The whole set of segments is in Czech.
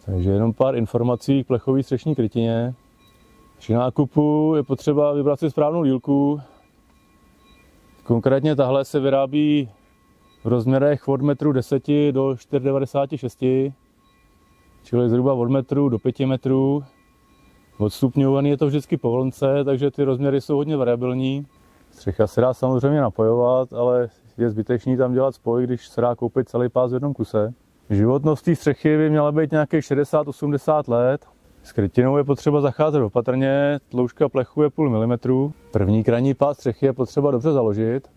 Takže jenom pár informací k plechové střešní krytině. Při nákupu je potřeba vybrat si správnou dílku. Konkrétně tahle se vyrábí v rozměrech od 1,10 m do 4,96 m, čili zhruba od metru do 5 metrů. Odstupňovaný je to vždycky po vlnce, takže ty rozměry jsou hodně variabilní. Střecha se dá samozřejmě napojovat, ale je zbytečný tam dělat spoj, když se dá koupit celý pás v jednom kuse. Životnost té střechy by měla být nějakých 60-80 let. S krytinou je potřeba zacházet opatrně, tloušťka plechu je 0,5 mm. První krajní pás střechy je potřeba dobře založit.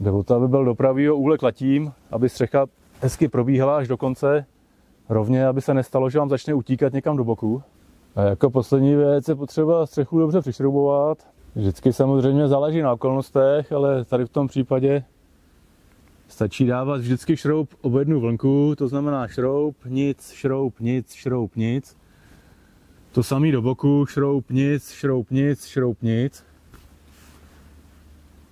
Jde o to, aby byl do pravýho úhle klatím, aby střecha hezky probíhala až do konce, rovně, aby se nestalo, že vám začne utíkat někam do boku. A jako poslední věc je potřeba střechu dobře přišroubovat. Vždycky samozřejmě záleží na okolnostech, ale tady v tom případě stačí dávat vždycky šroub o jednu vlnku, to znamená šroub, nic, šroub, nic, šroub, nic. To samý do boku, šroub, nic, šroub, nic, šroub, nic.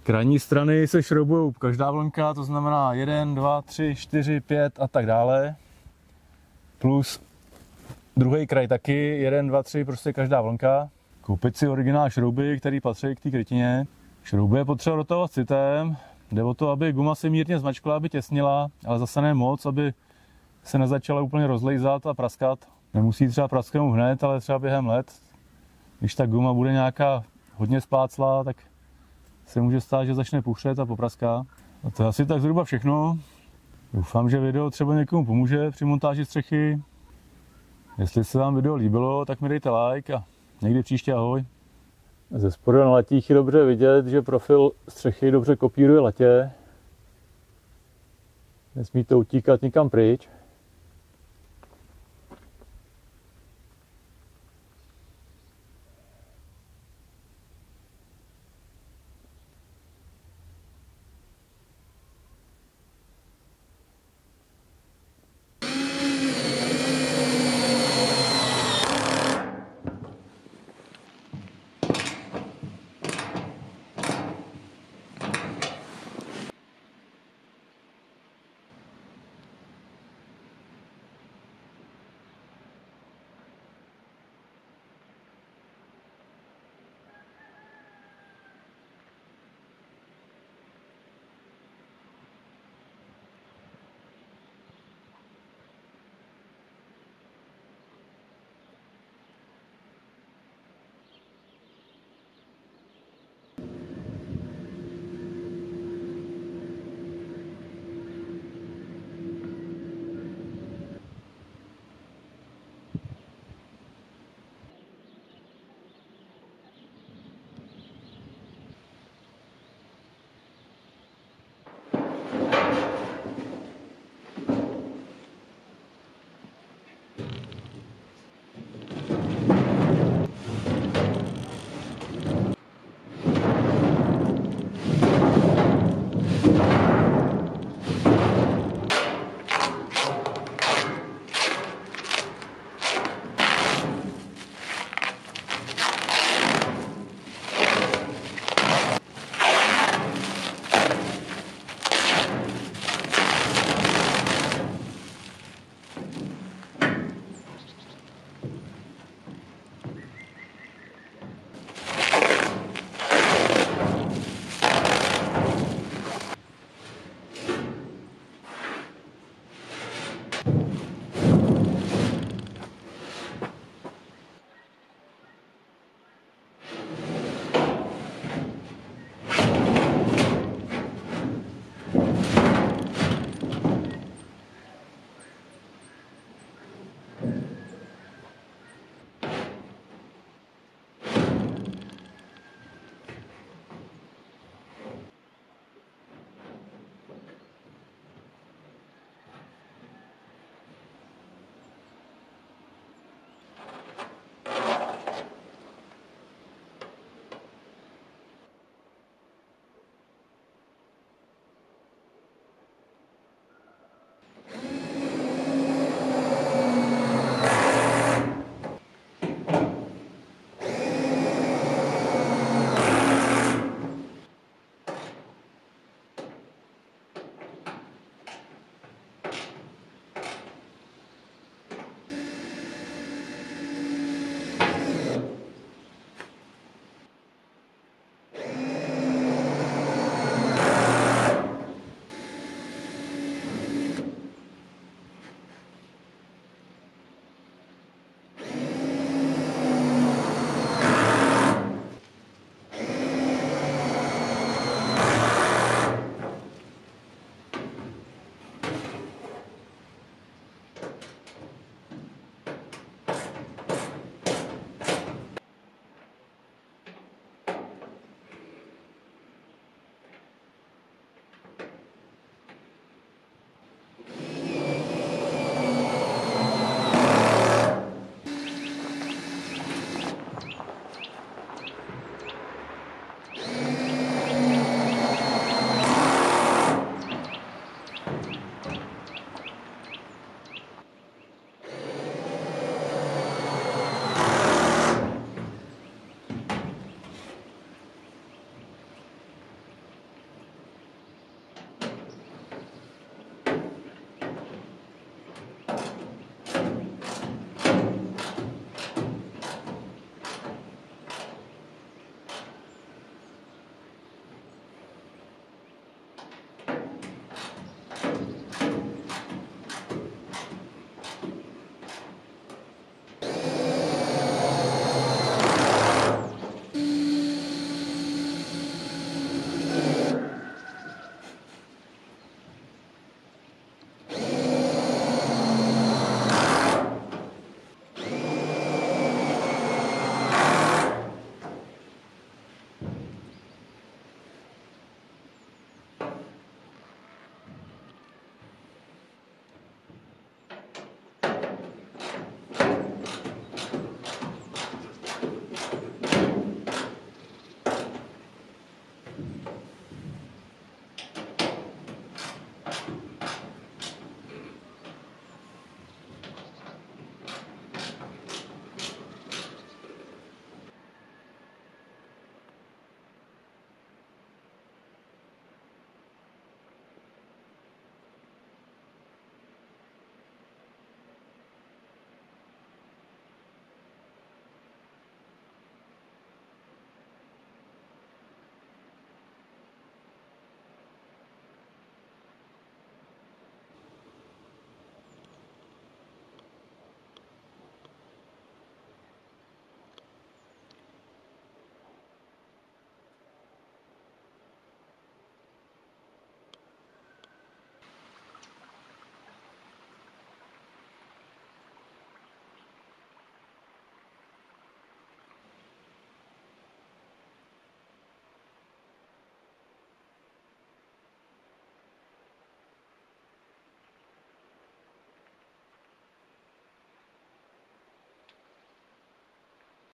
Krajní strany se šroubují každá vlnka, to znamená 1, 2, 3, 4, 5 a tak dále. Plus druhý kraj taky, 1, 2, 3, prostě každá vlnka. Koupit si originální šrouby, které patří k té krytině. Šrouby je potřeba dotahovat citem. Jde o to, aby guma se mírně zmačkla, aby těsnila, ale zase ne moc, aby se nezačala úplně rozlejzat a praskat. Nemusí třeba prasknout hned, ale třeba během let. Když ta guma bude nějaká hodně spláclá, tak se může stát, že začne puchřet a popraská. A to je asi tak zhruba všechno. Doufám, že video třeba někomu pomůže při montáži střechy. Jestli se vám video líbilo, tak mi dejte like a někdy příště ahoj. Ze spodu na latích je dobře vidět, že profil střechy dobře kopíruje latě. Nesmí to utíkat nikam pryč.